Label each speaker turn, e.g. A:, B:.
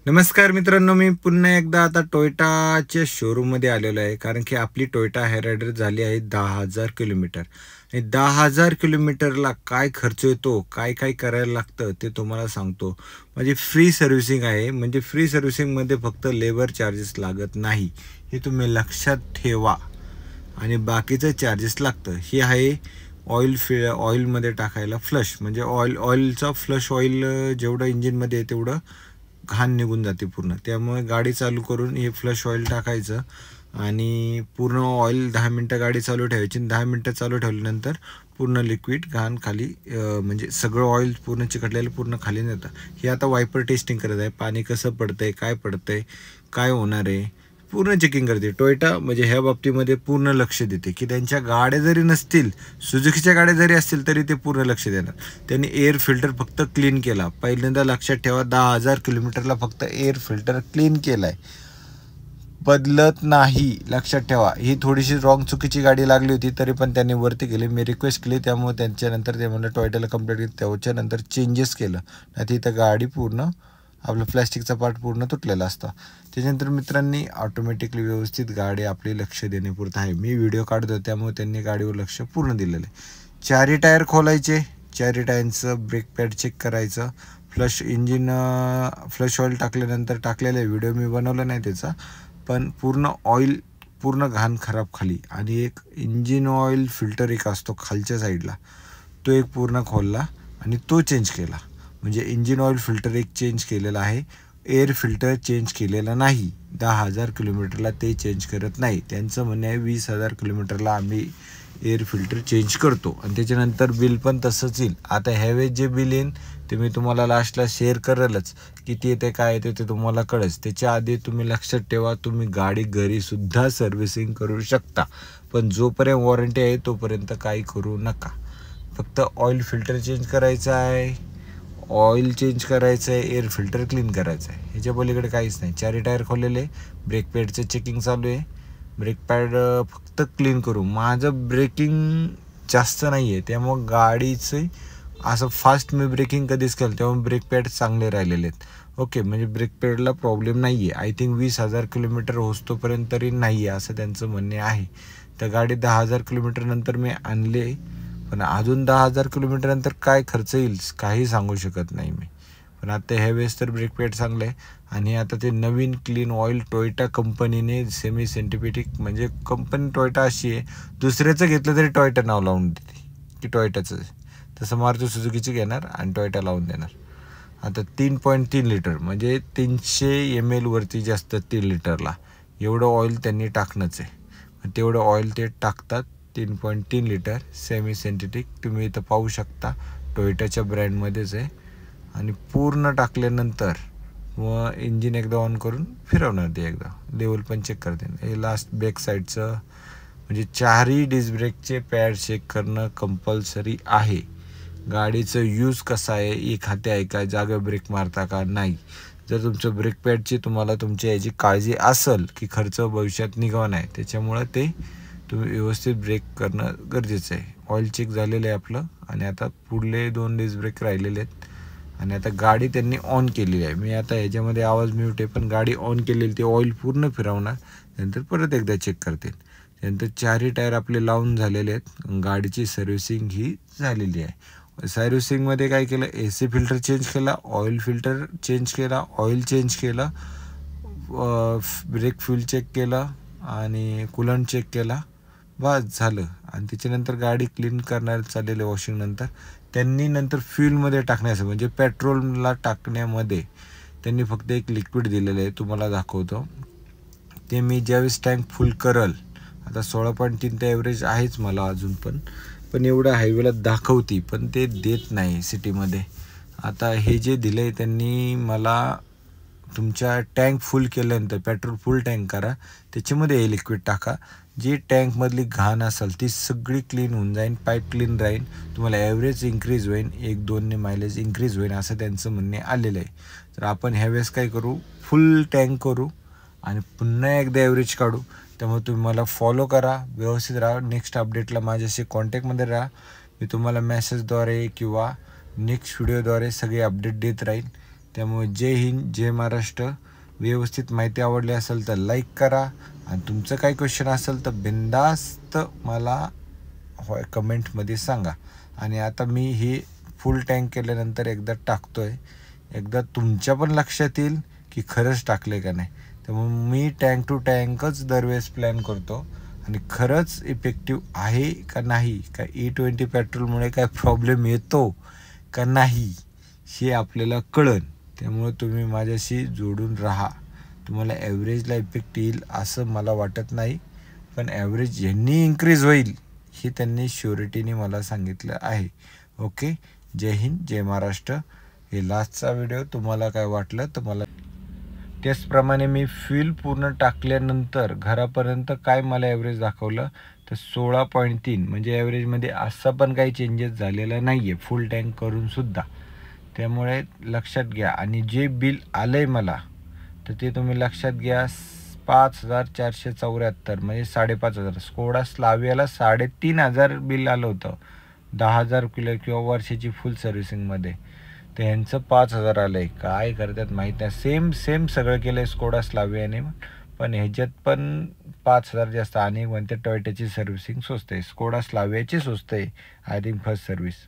A: नमस्कार मित्रांनो, मी पुन्हा एकदा आता टोयोटाच्या शोरूममध्ये आलेलो आहे. कारण की आपली टोयोटा हायरायडर झाली आहे 10,000 किलोमीटर आणि 10,000 किलोमीटरला काय खर्च येतो, काय काय करायला लागतं ते तुम्हाला सांगतो. म्हणजे फ्री सर्व्हिसिंग आहे. म्हणजे फ्री सर्व्हिसिंगमध्ये फक्त लेबर चार्जेस लागत नाही, हे तुम्ही लक्षात ठेवा. आणि बाकीचं चार्जेस लागतं. हे आहे ऑइलमध्ये टाकायला फ्लश, म्हणजे ऑइलचा फ्लश ऑइल जेवढं इंजिनमध्ये आहे तेवढं घाण निघून जाते पूर्ण. त्यामुळे गाडी चालू करून हे फ्लश ऑइल टाकायचं आणि पूर्ण ऑइल 10 मिनटं गाडी चालू ठेवायची. 10 मिनटं चालू ठेवल्यानंतर पूर्ण लिक्विड घाण खाली म्हणजे सगळं ऑइल पूर्ण चिकटलेलं पूर्ण खाली नेतं. हे आता वायपर टेस्टिंग करत आहे. पाणी कसं पडतंय, काय पडतंय, काय होणार आहे, पूर्ण चेकिंग करते. टोयोटा म्हणजे ह्या बाबतीमध्ये पूर्ण लक्ष देते की त्यांच्या गाड्या जरी नसतील, सुझुकीच्या गाड्या जरी असतील तरी ते पूर्ण लक्ष देणार. त्यांनी एअर फिल्टर फक्त क्लीन केला. पहिल्यांदा लक्षात ठेवा, 10,000 किलोमीटरला फक्त एअर फिल्टर क्लीन केला आहे, बदलत नाही. लक्षात ठेवा. ही थोडीशी चुकीची गाडी लागली होती तरी पण त्यांनी वरती गेले. मी रिक्वेस्ट केली, त्यामुळे त्यांच्यानंतर ते म्हणलं टोयोटाला कंप्लेंट केली. त्याच्यानंतर चेंजेस केलं, नाही तिथं गाडी पूर्ण आपलं प्लॅस्टिकचा पार्ट पूर्ण तुटलेला असतं. त्याच्यानंतर मित्रांनी ऑटोमॅटिकली व्यवस्थित गाडी आपली लक्ष देण्यापुरतं आहे. मी व्हिडिओ काढतो त्यामुळे त्यांनी गाडीवर लक्ष पूर्ण दिलेलं आहे. चारी टायर खोलायचे, चारी टायरचं ब्रेक पॅड चेक करायचं. फ्लश ऑइल टाकल्यानंतर टाकलेला व्हिडिओ मी बनवला नाही त्याचा, पण पूर्ण घाण खराब खाली. आणि एक इंजिन ऑइल फिल्टर एक असतो खालच्या साईडला, तो एक पूर्ण खोलला आणि तो चेंज केला. म्हणजे इंजिन ऑइल फिल्टर एक चेंज केलेला आहे, एअर फिल्टर चेंज केलेला नाही. 10,000 किलोमीटरला ते चेंज करत नाही. त्यांचं म्हणणं आहे 20,000 किलोमीटरला आम्ही एअर फिल्टर चेंज करतो. आणि त्याच्यानंतर बिल पण तसंच येईल. आता ह्यावेळेस जे बिल येईल ते मी तुम्हाला लास्टला शेअर करेलच. किती येते काय येते ते तुम्हाला कळेल. त्याच्या आधी तुम्ही लक्षात ठेवा, तुम्ही गाडी घरीसुद्धा सर्व्हिसिंग करू शकता, पण जोपर्यंत वॉरंटी आहे तोपर्यंत काही करू नका. फक्त ऑइल फिल्टर चेंज करायचं आहे, ऑइल चेंज करायचं आहे, एअर फिल्टर क्लीन करायचं आहे. ह्याच्या पलीकडे काहीच नाही. चारी टायर खोललेले, ब्रेक पॅडचं चेकिंग चालू आहे. ब्रेक पॅड फक्त क्लीन करू. माझं ब्रेकिंग जास्त नाही आहे, त्यामुळं गाडीचं असं फास्ट मी ब्रेकिंग कधीच केलं, तेव्हा ब्रेक पॅड चांगले राहिलेले आहेत. ओके, म्हणजे ब्रेक पॅडला प्रॉब्लेम नाही आहे. आय थिंक 20,000 किलोमीटर होतोपर्यंत तरी नाही आहे असं त्यांचं म्हणणे आहे. तर गाडी 10,000 किलोमीटरनंतर मी आणले, पण अजून 10,000 किलोमीटरनंतर काय खर्च येईल काही सांगू शकत नाही मी. पण आता ह्यावेळेस तर ब्रेक पॅड चांगलं आहे. आणि आता ते नवीन क्लीन ऑइल टोयोटा कंपनीने सेमी सिंथेटिक, म्हणजे कंपनी टोयोटा अशी आहे, दुसऱ्याचं घेतलं तरी टोयोटा नाव लावून देते की टोयोटाचं. तसं मारुती सुझुकीची घेणार आणि टोयोटा लावून देणार. आता 3.3 लिटर म्हणजे 300 ml वरती जास्त 3 लिटरला एवढं ऑइल त्यांनी टाकणंच आहे. तेवढं ऑइल ते टाकतात. 3.3 लिटर सेमी सिंथेटिक तुम्ही इथं पाहू शकता, टोयोटाच्या ब्रँडमध्येच आहे. आणि पूर्ण टाकल्यानंतर मग इंजिन एकदा ऑन करून फिरवणार, ते एकदा लेवल पण चेक करते. हे लास्ट बॅक साईडचं म्हणजे चारही डिस्क ब्रेकचे पॅड चेक करणं कंपल्सरी आहे. गाडीचं यूज कसा आहे, एक हाती आहे का, जागा ब्रेक मारता का नाही. जर तुमचं ब्रेक पॅडची तुम्हाला तुमच्या याची काळजी असेल की खर्च भविष्यात निघावा नाही, त्याच्यामुळं ते तुम्ही व्यवस्थित ब्रेक करणं गरजेचं आहे. ऑइल चेक झालेलं आहे आपलं आणि आता पुढले 2 डिस्क ब्रेक राहिलेले आहेत. आणि आता गाडी त्यांनी ऑन केलेली आहे. मी आता ह्याच्यामध्ये आवाज म्यूट आहे, पण गाडी ऑन केलेली, ते ऑइल पूर्ण फिरवणार, नंतर परत एकदा चेक करतील. त्यानंतर चारही टायर आपले लावून झालेले आहेत. गाडीची सर्व्हिसिंग ही झालेली आहे. सर्व्हिसिंगमध्ये काय केलं, AC फिल्टर चेंज केला, ऑइल फिल्टर चेंज केला, ऑइल चेंज केलं, ब्रेक फ्यूल चेक केला आणि कूलंट चेक केला, बस झालं. आणि त्याच्यानंतर गाडी क्लीन करणार चाललेले वॉशिंगनंतर त्यांनी नंतर फ्यूलमध्ये टाकण्याचं, म्हणजे पेट्रोलला टाकण्यामध्ये त्यांनी फक्त एक लिक्विड दिलेलं आहे, तुम्हाला दाखवतो. ते मी ज्यावेळेस टँक फुल करल, आता 16.3 तर ॲव्हरेज आहेच मला अजून, पण एवढं हायवेला दाखवती, पण ते देत नाही सिटीमध्ये. आता हे जे दिलं आहे त्यांनी मला, तुमच्या टँक फुल केल्यानंतर पेट्रोल फुल टँक करा, त्याच्यामध्ये हे लिक्विड टाका, जी टँकमधली घाण असेल ती सगळी क्लीन होऊन जाईल, पाईप क्लीन राहील, तुम्हाला ॲव्हरेज इन्क्रीज होईल, 1-2ने मायलेज इन्क्रीज होईल असं त्यांचं म्हणणे आलेलं आहे. तर आपण ह्यावेळेस काय करू, फुल टँक करू आणि पुन्हा एकदा ॲव्हरेज काढू. त्यामुळे तुम्ही मला फॉलो करा, व्यवस्थित राहा. नेक्स्ट अपडेटला माझ्याशी कॉन्टॅक्टमध्ये राहा. मी तुम्हाला मेसेजद्वारे किंवा नेक्स्ट व्हिडिओद्वारे सगळे अपडेट देत राहील. त्यामुळे जय हिंद, जय महाराष्ट्र. व्यवस्थित माहिती आवडली असेल तर लाईक करा, आणि तुमचं काही क्वेश्चन असेल तर बिंदास्त मला कमेंटमध्ये सांगा. आणि आता मी हे फुल टँक केल्यानंतर एकदा टाकतोय, एकदा तुमच्या पण लक्षात येईल की खरंच टाकले का नाही. त्यामुळे मी टँक टू टँकच दरवेळेस प्लॅन करतो, आणि खरंच इफेक्टिव्ह आहे का नाही, का E20 पेट्रोलमुळे काय प्रॉब्लेम येतो का नाही हे आपल्याला कळेल. त्यामुळे तुम्ही माझ्याशी जोडून राहा. तुम्हाला ॲव्हरेजला इफेक्ट येईल असं मला वाटत नाही, पण ॲव्हरेज यांनी इन्क्रीज होईल हे त्यांनी श्युरिटीने मला सांगितलं आहे. ओके, जय हिंद, जय महाराष्ट्र. हे लास्टचा व्हिडिओ. तुम्हाला काय वाटलं तर मला. त्याचप्रमाणे मी फ्यूल पूर्ण टाकल्यानंतर घरापर्यंत काय मला ॲव्हरेज दाखवलं तर 16.3, म्हणजे ॲव्हरेजमध्ये असा पण काही चेंजेस झालेला नाही आहे फुल टँक करूनसुद्धा. त्यामुळे लक्षात घ्या. आणि जे बिल आलं आहे मला तर ते तुम्ही लक्षात घ्या, 5,474, म्हणजे 5,500. स्कोडा स्लावियाला 3,500 बिल आलं होतं 10,000 किलो किंवा वर्षाची फुल सर्व्हिसिंगमध्ये. तर ह्यांचं 5,000 आलं आहे. काय करतात माहीत नाही. सेम सगळं केलं आहे स्कोडा स्लावियाने, पण ह्याच्यात पण 5,000 जास्त. आणि म्हणते टोयोटाची सर्व्हिसिंग स्वस्त आहे, स्कोडा स्लावियाची स्वस्त आहे आय थिंक फर्स्ट सर्व्हिस.